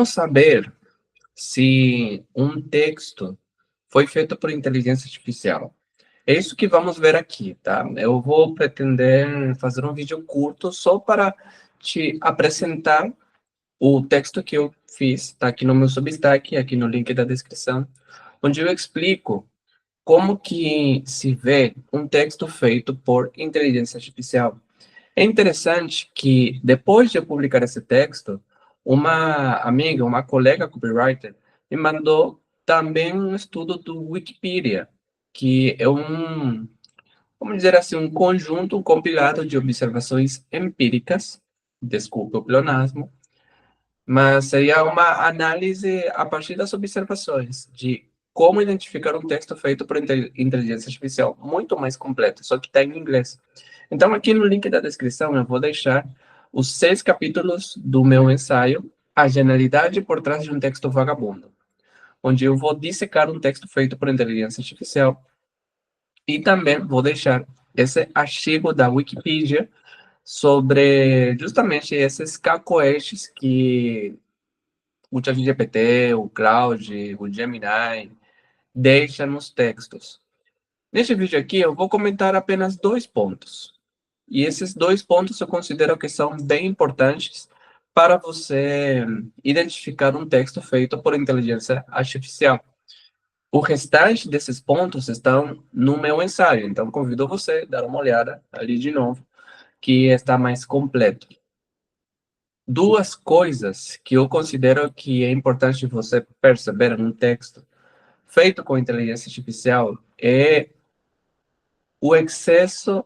como saber se um texto foi feito por inteligência artificial? É isso que vamos ver aqui, tá? Eu vou pretender fazer um vídeo curto só para te apresentar o texto que eu fiz, tá aqui no meu Substack, aqui no link da descrição, onde eu explico como que se vê um texto feito por inteligência artificial. É interessante que, depois de eu publicar esse texto, uma amiga, uma colega copywriter, me mandou também um estudo do Wikipedia, que é vamos dizer assim, um conjunto, um compilado de observações empíricas, desculpe o pleonasmo, mas seria uma análise a partir das observações de como identificar um texto feito por inteligência artificial, muito mais completo, só que está em inglês. Então, aqui no link da descrição, eu vou deixar os 6 capítulos do meu ensaio, A Genialidade por Trás de um Texto Vagabundo, onde eu vou dissecar um texto feito por inteligência artificial e também vou deixar esse artigo da Wikipedia sobre justamente esses cacoetes que o ChatGPT, o Claude, o Gemini deixa nos textos. Neste vídeo aqui, eu vou comentar apenas 2 pontos. E esses 2 pontos eu considero que são bem importantes para você identificar um texto feito por inteligência artificial. O restante desses pontos estão no meu ensaio, então convido você a dar uma olhada ali de novo, que está mais completo. 2 coisas que eu considero que é importante você perceber num texto feito com inteligência artificial é o excesso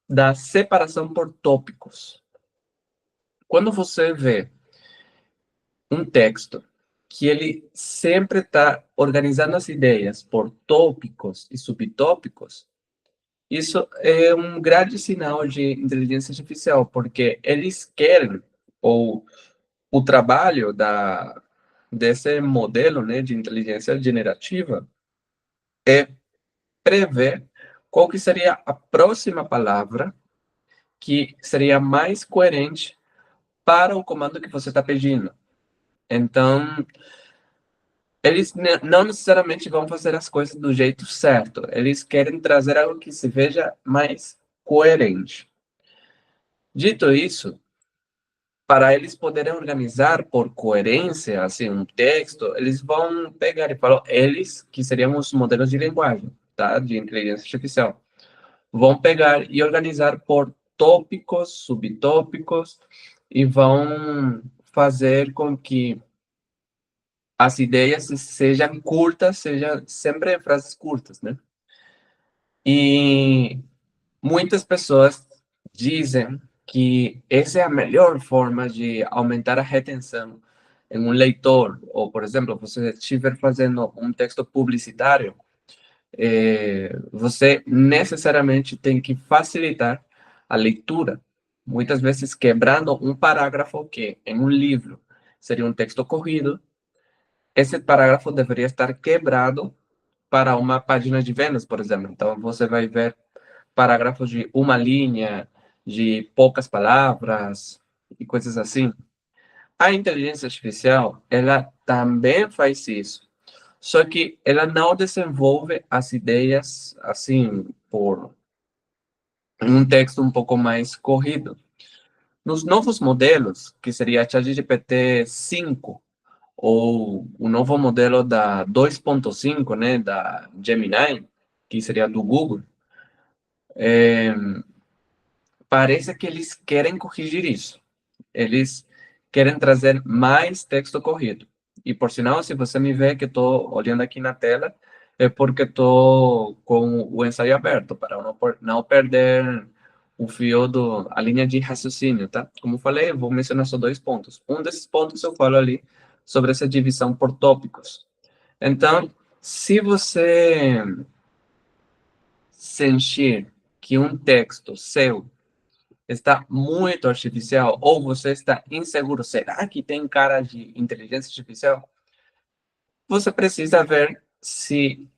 da separação por tópicos. Quando você vê um texto que ele sempre está organizando as ideias por tópicos e subtópicos, isso é um grande sinal de inteligência artificial, porque eles querem, ou o trabalho desse modelo, né, de inteligência generativa é prever qual que seria a próxima palavra que seria mais coerente para o comando que você está pedindo. Então, eles não necessariamente vão fazer as coisas do jeito certo. Eles querem trazer algo que se veja mais coerente. Dito isso, para eles poderem organizar por coerência, assim, um texto, eles vão pegar e falar, eles, que seriam os modelos de linguagem, tá? De inteligência artificial, vão pegar e organizar por tópicos, subtópicos, e vão fazer com que as ideias sejam curtas, sejam sempre frases curtas, né? E muitas pessoas dizem que essa é a melhor forma de aumentar a retenção em um leitor, ou, por exemplo, você estiver fazendo um texto publicitário, você necessariamente tem que facilitar a leitura, muitas vezes quebrando um parágrafo que, em um livro, seria um texto corrido, esse parágrafo deveria estar quebrado para uma página de vendas, por exemplo. Então, você vai ver parágrafos de uma linha, de poucas palavras e coisas assim. A inteligência artificial, ela também faz isso. Só que ela não desenvolve as ideias assim por um texto um pouco mais corrido. Nos novos modelos, que seria a ChatGPT 5 ou o novo modelo da 2.5, né, da Gemini, que seria do Google, parece que eles querem corrigir isso. Eles querem trazer mais texto corrido. E, por sinal, se você me vê que estou olhando aqui na tela, é porque estou com o ensaio aberto, para não perder o fio, a linha de raciocínio, tá? Como falei, eu vou mencionar só 2 pontos. Um desses pontos eu falo ali sobre essa divisão por tópicos. Então, se você sentir que um texto seu está muito artificial ou você está inseguro, será que tem cara de inteligência artificial? Você precisa ver se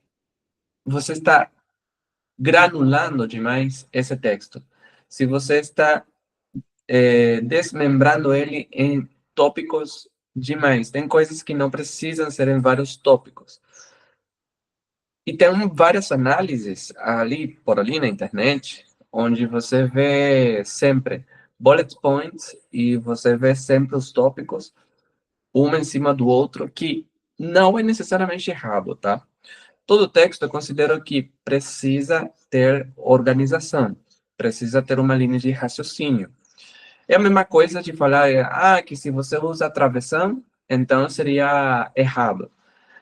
você está granulando demais esse texto. Se você está desmembrando ele em tópicos demais. Tem coisas que não precisam ser em vários tópicos. E tem várias análises ali, por ali na internet, onde você vê sempre bullet points e você vê sempre os tópicos, um em cima do outro, que não é necessariamente errado, tá? Todo texto eu considero que precisa ter organização, precisa ter uma linha de raciocínio. É a mesma coisa de falar, que se você usa travessão, então seria errado.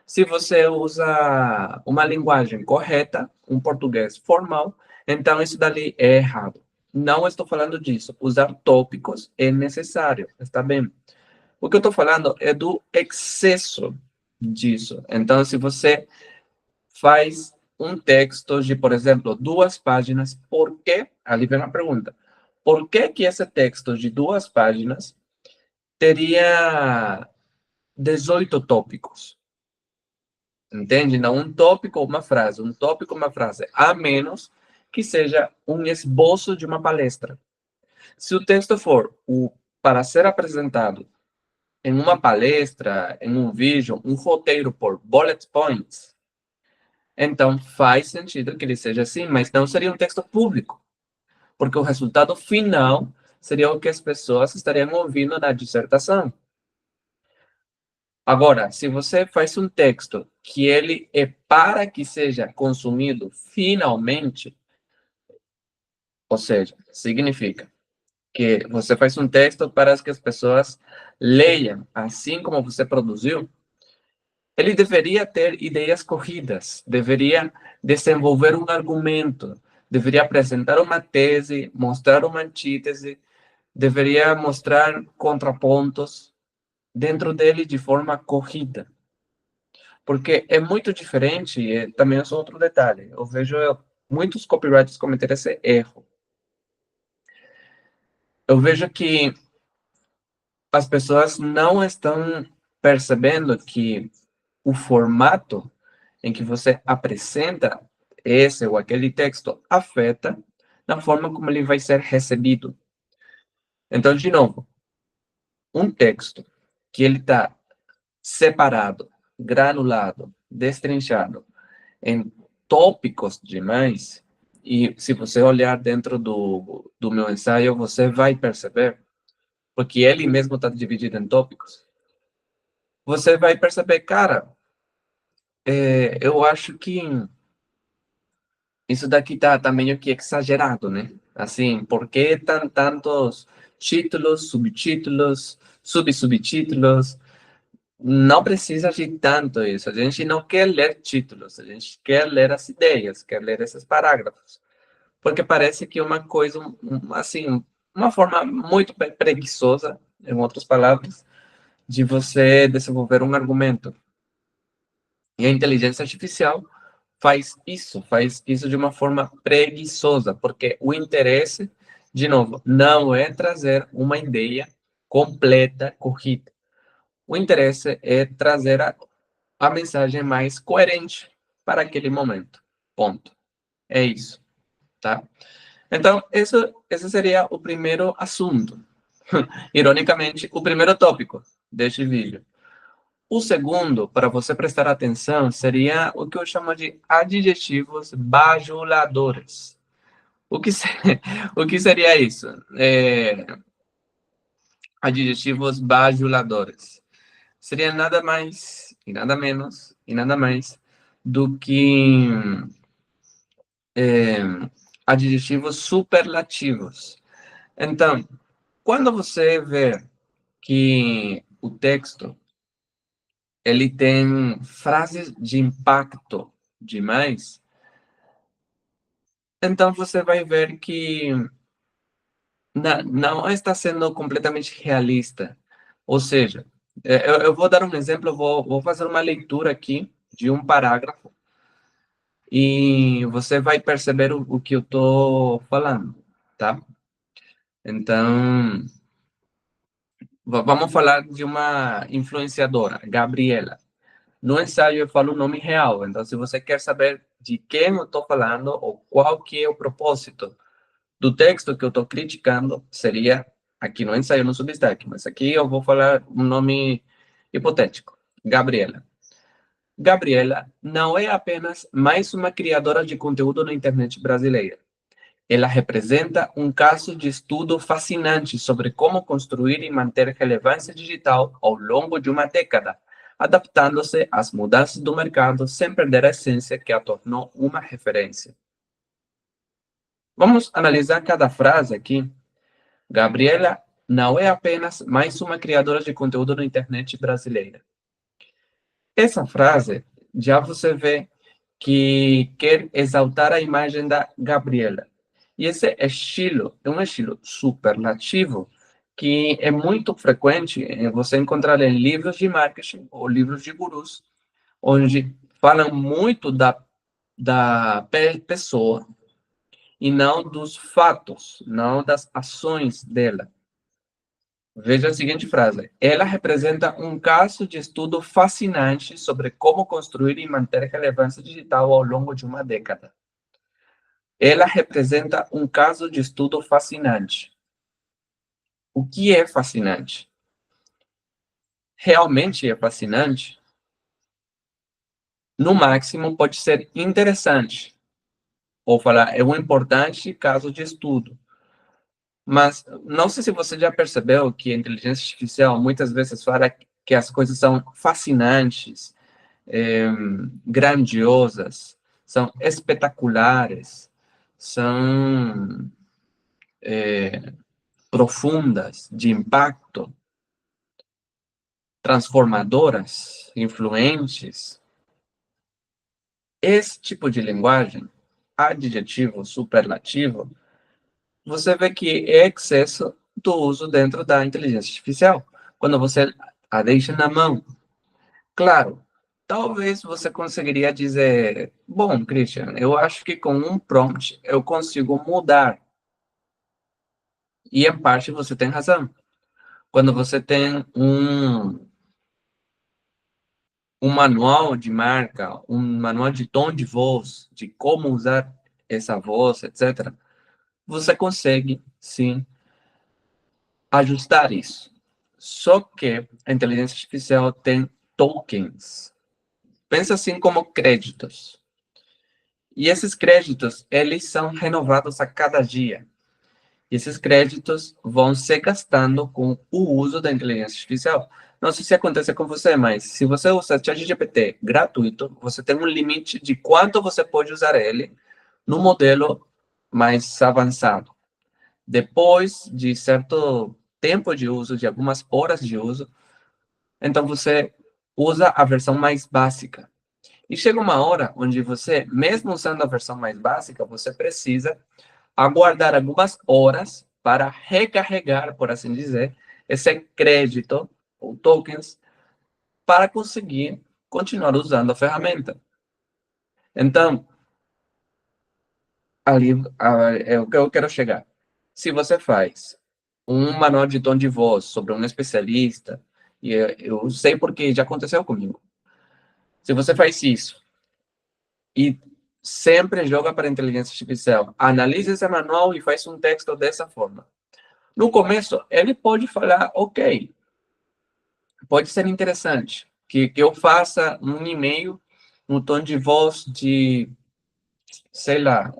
Se você usa uma linguagem correta, um português formal, então isso dali é errado. Não estou falando disso. Usar tópicos é necessário, está bem? O que eu estou falando é do excesso disso. Então, se você faz um texto de, por exemplo, 2 páginas, por que? Ali vem uma pergunta. Por que que esse texto de 2 páginas teria 18 tópicos? Entende? Não um tópico ou uma frase, um tópico ou uma frase, a menos que seja um esboço de uma palestra. Se o texto for para ser apresentado em uma palestra, em um vídeo, um roteiro por bullet points, então faz sentido que ele seja assim, mas não seria um texto público, porque o resultado final seria o que as pessoas estariam ouvindo na dissertação. Agora, se você faz um texto que ele é para que seja consumido finalmente, ou seja, significa que você faz um texto para que as pessoas leiam, assim como você produziu, ele deveria ter ideias corridas, deveria desenvolver um argumento, deveria apresentar uma tese, mostrar uma antítese, deveria mostrar contrapontos dentro dele de forma corrida. Porque é muito diferente, e também é só outro detalhe. Eu vejo muitos copywriters cometer esse erro. Eu vejo que as pessoas não estão percebendo que o formato em que você apresenta esse ou aquele texto afeta na forma como ele vai ser recebido. Então, de novo, um texto que ele está separado, granulado, destrinchado em tópicos demais, e se você olhar dentro do meu ensaio, você vai perceber, porque ele mesmo está dividido em tópicos, você vai perceber, cara, eu acho que isso daqui tá meio que exagerado, né? Assim, por que tantos títulos, subtítulos, subtítulos? Não precisa de tanto isso. A gente não quer ler títulos, a gente quer ler as ideias, quer ler esses parágrafos. Porque parece que é uma coisa, assim, uma forma muito preguiçosa, em outras palavras, de você desenvolver um argumento. E a inteligência artificial faz isso de uma forma preguiçosa, porque o interesse, de novo, não é trazer uma ideia completa, corrida. O interesse é trazer a mensagem mais coerente para aquele momento. Ponto. É isso, tá? Então, esse seria o primeiro assunto. Ironicamente, o primeiro tópico deste vídeo. O segundo, para você prestar atenção, seria o que eu chamo de adjetivos bajuladores. O que, o que seria isso? Adjetivos bajuladores. Seria nada mais e nada menos e nada mais do que é, adjetivos superlativos. Então, quando você vê que o texto ele tem frases de impacto demais, então você vai ver que não está sendo completamente realista. Ou seja, eu vou dar um exemplo, vou fazer uma leitura aqui de um parágrafo e você vai perceber o que eu estou falando, tá? Então, vamos falar de uma influenciadora, Gabriela. No ensaio eu falo o nome real, então se você quer saber de quem eu estou falando ou qual que é o propósito do texto que eu estou criticando, seria aqui no ensaio, no Substack, mas aqui eu vou falar um nome Hipotético. Gabriela. Gabriela não é apenas mais uma criadora de conteúdo na internet brasileira. Ela representa um caso de estudo fascinante sobre como construir e manter relevância digital ao longo de uma década, adaptando-se às mudanças do mercado sem perder a essência que a tornou uma referência. Vamos analisar cada frase aqui. Gabriela não é apenas mais uma criadora de conteúdo na internet brasileira. Essa frase, já você vê que quer exaltar a imagem da Gabriela. E esse estilo é um estilo superlativo que é muito frequente você encontrar em livros de marketing ou livros de gurus, onde falam muito da pessoa e não dos fatos, não das ações dela. Veja a seguinte frase. Ela representa um caso de estudo fascinante sobre como construir e manter relevância digital ao longo de uma década. Ela representa um caso de estudo fascinante. O que é fascinante? Realmente é fascinante? No máximo, pode ser interessante. Ou falar, é um importante caso de estudo. Mas não sei se você já percebeu que a inteligência artificial muitas vezes fala que as coisas são fascinantes, grandiosas, são espetaculares, são profundas, de impacto, transformadoras, influentes. Esse tipo de linguagem, adjetivo, superlativo, você vê que é excesso do uso dentro da inteligência artificial. Quando você a deixa na mão. Claro, talvez você conseguiria dizer, bom, Christian, eu acho que com um prompt eu consigo mudar. E em parte você tem razão. Quando você tem um manual de marca, um manual de tom de voz, de como usar essa voz, etc., você consegue, sim, ajustar isso. Só que a inteligência artificial tem tokens. Pensa assim como créditos. E esses créditos, eles são renovados a cada dia. E esses créditos vão se gastando com o uso da inteligência artificial. Não sei se acontece com você, mas se você usa ChatGPT gratuito, você tem um limite de quanto você pode usar ele no modelo mais avançado. Depois de certo tempo de uso, de algumas horas de uso, então você usa a versão mais básica. E chega uma hora onde você, mesmo usando a versão mais básica, você precisa aguardar algumas horas para recarregar, por assim dizer, esse crédito ou tokens para conseguir continuar usando a ferramenta. Então, ali é o que eu quero chegar. Se você faz um manual de tom de voz sobre um especialista, e eu sei porque já aconteceu comigo. Se você faz isso e sempre joga para a inteligência artificial, analisa esse manual e faz um texto dessa forma. No começo, ele pode falar, ok, pode ser interessante que eu faça um e-mail no tom de voz de, sei lá,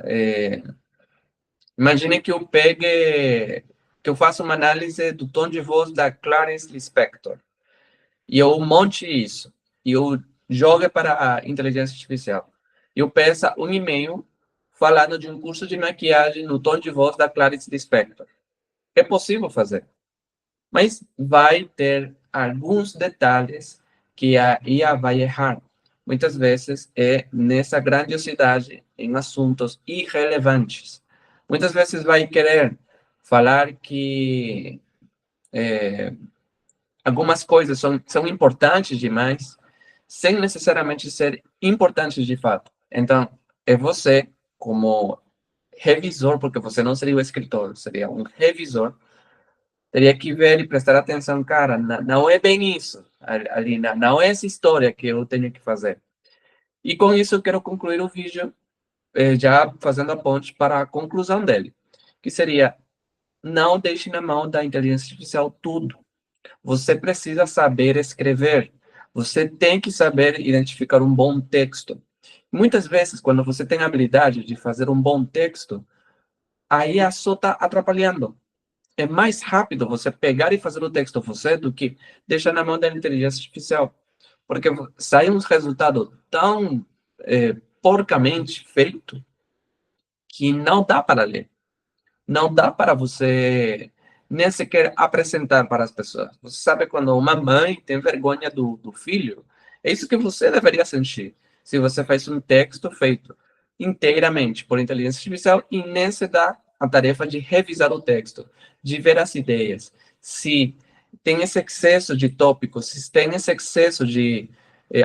imagine que eu pegue, que eu faça uma análise do tom de voz da Clarice Lispector e eu monte isso e eu jogue para a inteligência artificial. Eu peça um e-mail falando de um curso de maquiagem no tom de voz da Clarice Lispector. É possível fazer, mas vai ter alguns detalhes que a IA vai errar. Muitas vezes é nessa grandiosidade em assuntos irrelevantes. Muitas vezes vai querer falar que algumas coisas são importantes demais, sem necessariamente ser importantes de fato. Então, é você, como revisor, porque você não seria o escritor, seria um revisor, teria que ver e prestar atenção, cara, não é bem isso, ali, não é essa história que eu tenho que fazer. E com isso eu quero concluir o vídeo, já fazendo a ponte para a conclusão dele, que seria, não deixe na mão da inteligência artificial tudo. Você precisa saber escrever. Você tem que saber identificar um bom texto. Muitas vezes, quando você tem a habilidade de fazer um bom texto, aí a só está atrapalhando. É mais rápido você pegar e fazer o texto você do que deixar na mão da inteligência artificial. Porque sai um resultado tão porcamente feito que não dá para ler. Não dá para você nem sequer apresentar para as pessoas. Você sabe quando uma mãe tem vergonha do filho? É isso que você deveria sentir. Se você faz um texto feito inteiramente por inteligência artificial e nem se dá a tarefa de revisar o texto, de ver as ideias. Se tem esse excesso de tópicos, se tem esse excesso de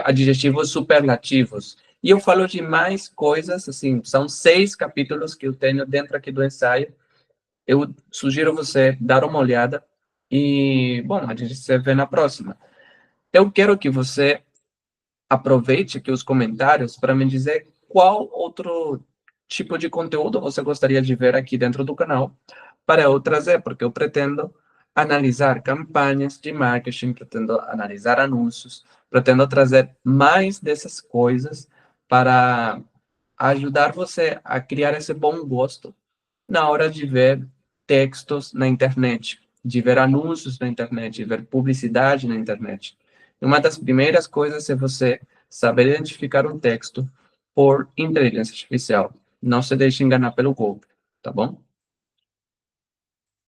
adjetivos superlativos. E eu falo de mais coisas, assim, são 6 capítulos que eu tenho dentro aqui do ensaio, eu sugiro você dar uma olhada e, bom, a gente se vê na próxima. Eu quero que você aproveite aqui os comentários para me dizer qual outro tipo de conteúdo você gostaria de ver aqui dentro do canal para eu trazer, porque eu pretendo analisar campanhas de marketing, pretendo analisar anúncios, pretendo trazer mais dessas coisas para ajudar você a criar esse bom gosto na hora de ver textos na internet, de ver anúncios na internet, de ver publicidade na internet. Uma das primeiras coisas é você saber identificar um texto por inteligência artificial. Não se deixe enganar pelo golpe, tá bom?